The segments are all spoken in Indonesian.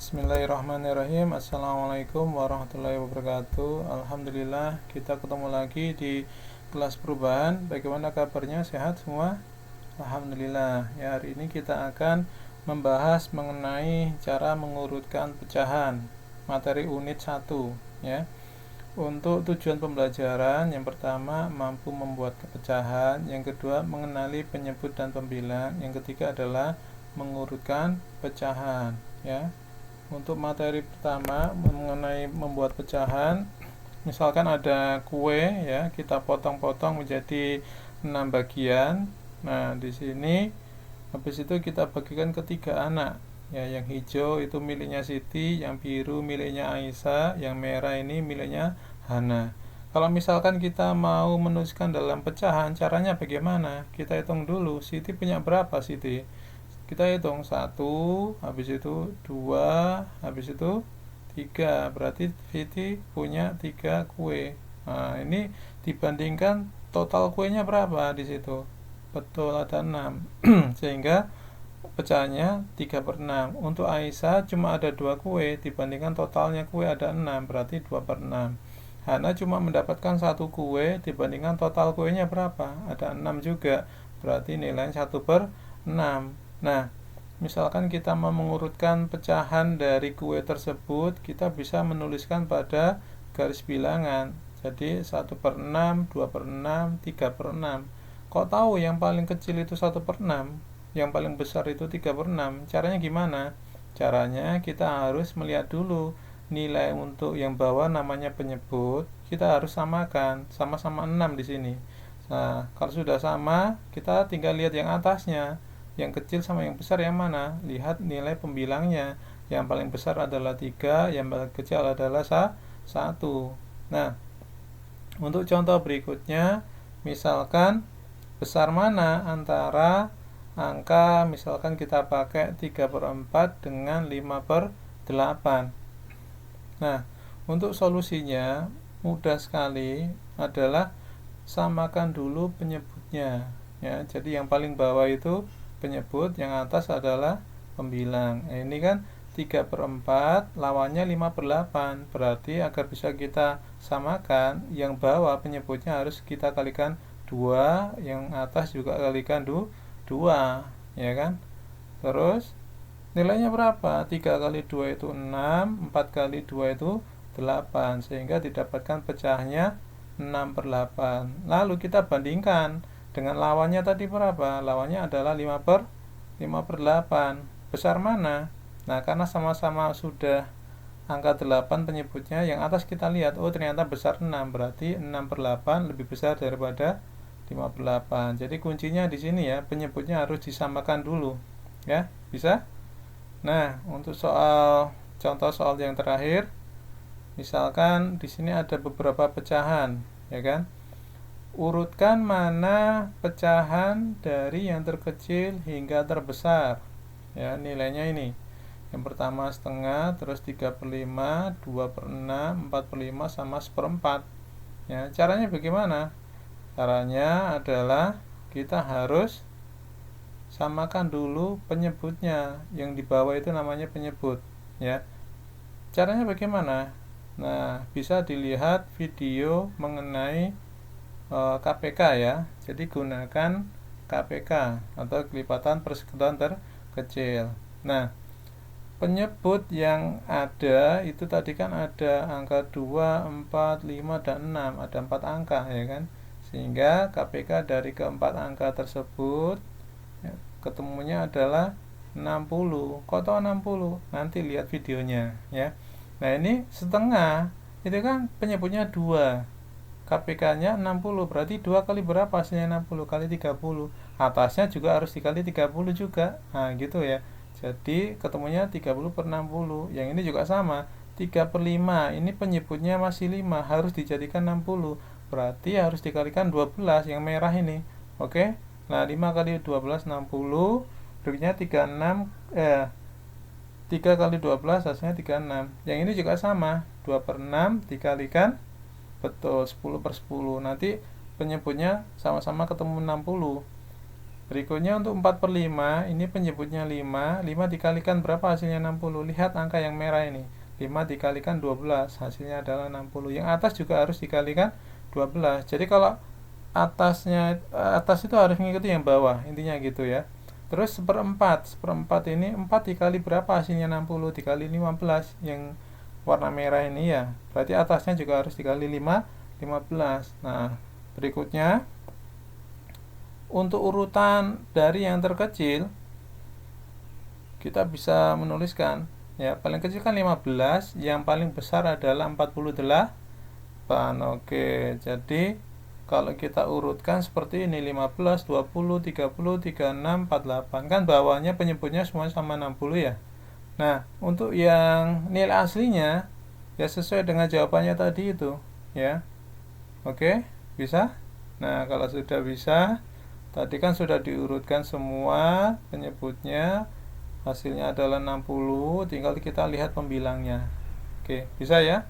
Bismillahirrahmanirrahim. Assalamualaikum warahmatullahi wabarakatuh. Alhamdulillah kita ketemu lagi di kelas perubahan. Bagaimana kabarnya? Sehat semua? Alhamdulillah. Ya, hari ini kita akan membahas mengenai cara mengurutkan pecahan materi unit 1 ya. Untuk tujuan pembelajaran, yang pertama mampu membuat pecahan, yang kedua mengenali penyebut dan pembilang, yang ketiga adalah mengurutkan pecahan ya. Untuk materi pertama mengenai membuat pecahan, misalkan ada kue ya, kita potong-potong menjadi 6 bagian. Nah, di sini habis itu kita bagikan ke 3 anak. Ya, yang hijau itu miliknya Siti, yang biru miliknya Aisyah, yang merah ini miliknya Hana. Kalau misalkan kita mau menuliskan dalam pecahan, caranya bagaimana? Kita hitung dulu, Siti punya berapa Siti? Kita hitung 1, habis itu 2, habis itu 3. Berarti Siti punya 3 kue. Nah, ini dibandingkan total kuenya berapa di situ? Betul, ada 6. Sehingga pecahannya 3/6. Untuk Aisyah cuma ada 2 kue, dibandingkan totalnya kue ada 6, berarti 2/6. Hana cuma mendapatkan 1 kue, dibandingkan total kuenya berapa? Ada 6 juga, berarti nilainya 1/6. Nah, misalkan kita mau mengurutkan pecahan dari kue tersebut, kita bisa menuliskan pada garis bilangan. Jadi 1/6, 2/6, 3/6. Kok tahu yang paling kecil itu 1/6, yang paling besar itu 3/6? Caranya gimana? Caranya kita harus melihat dulu nilai untuk yang bawah namanya penyebut, kita harus samakan, sama-sama 6 di sini. Nah, kalau sudah sama, kita tinggal lihat yang atasnya. Yang kecil sama yang besar yang mana? Lihat nilai pembilangnya. Yang paling besar adalah 3, yang paling kecil adalah 1. Nah, untuk contoh berikutnya, misalkan besar mana antara angka, misalkan kita pakai 3/4 dengan 5/8. Nah, untuk solusinya mudah sekali, adalah samakan dulu penyebutnya ya. Jadi yang paling bawah itu penyebut, yang atas adalah pembilang. Nah, ini kan 3/4 lawannya 5/8. Berarti agar bisa kita samakan, yang bawah penyebutnya harus kita kalikan 2, yang atas juga kalikan 2 ya kan. Terus nilainya berapa? 3 kali 2 itu 6, 4 kali 2 itu 8, sehingga didapatkan pecahnya 6/8. Lalu kita bandingkan dengan lawannya tadi berapa? Lawannya adalah 5/8. Besar mana? Nah, karena sama-sama sudah angka 8 penyebutnya, yang atas kita lihat, oh ternyata besar 6, berarti 6/8 lebih besar daripada 5/8. Jadi kuncinya di sini ya, penyebutnya harus disamakan dulu. Ya, bisa? Nah, untuk contoh soal yang terakhir, misalkan di sini ada beberapa pecahan, ya kan? Urutkan mana pecahan dari yang terkecil hingga terbesar. Ya, nilainya ini. Yang pertama setengah, terus 3/5, 2/6, 4/5 sama 1/4. Ya, caranya bagaimana? Caranya adalah kita harus samakan dulu penyebutnya. Yang di bawah itu namanya penyebut, ya. Caranya bagaimana? Nah, bisa dilihat video mengenai KPK ya. Jadi gunakan KPK atau kelipatan persekutuan terkecil. Nah, penyebut yang ada itu tadi kan ada angka 2, 4, 5, dan 6. Ada 4 angka ya kan. Sehingga KPK dari keempat angka tersebut ya, ketemunya adalah 60. Kok tahu 60? Nanti lihat videonya ya. Nah, ini setengah. Itu kan penyebutnya 2. KPK-nya 60, berarti 2 kali berapa hasilnya? 60 kali 30. Atasnya juga harus dikali 30 juga. Nah, gitu ya. Jadi ketemunya 30/60. Yang ini juga sama, 3/5. Ini penyebutnya masih 5, harus dijadikan 60. Berarti harus dikalikan 12 yang merah ini. Oke? Nah, 5 kali 12 60, berikutnya 3 kali 12 hasilnya 36. Yang ini juga sama, 2/6 dikalikan, betul, 10/10. Nanti penyebutnya sama-sama ketemu 60. Berikutnya untuk 4/5, ini penyebutnya 5. 5 dikalikan berapa hasilnya 60? Lihat angka yang merah ini. 5 dikalikan 12, hasilnya adalah 60. Yang atas juga harus dikalikan 12. Jadi kalau atas itu harus mengikuti yang bawah, intinya gitu ya. Terus seperempat ini 4 dikali berapa hasilnya 60? Dikali 15 yang warna merah ini ya. Berarti atasnya juga harus dikali 15. Nah, berikutnya untuk urutan dari yang terkecil kita bisa menuliskan ya, paling kecil kan 15, yang paling besar adalah 48. Oke, jadi kalau kita urutkan seperti ini, 15, 20, 30, 36, 48, kan bawahnya penyebutnya semua sama 60 ya. Nah, untuk yang nilai aslinya ya sesuai dengan jawabannya tadi itu ya. Oke, bisa? Nah, kalau sudah bisa, tadi kan sudah diurutkan semua penyebutnya, hasilnya adalah 60, tinggal kita lihat pembilangnya. Oke, bisa ya?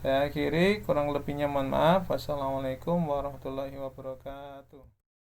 Saya akhiri, kurang lebihnya mohon maaf. Wassalamualaikum warahmatullahi wabarakatuh.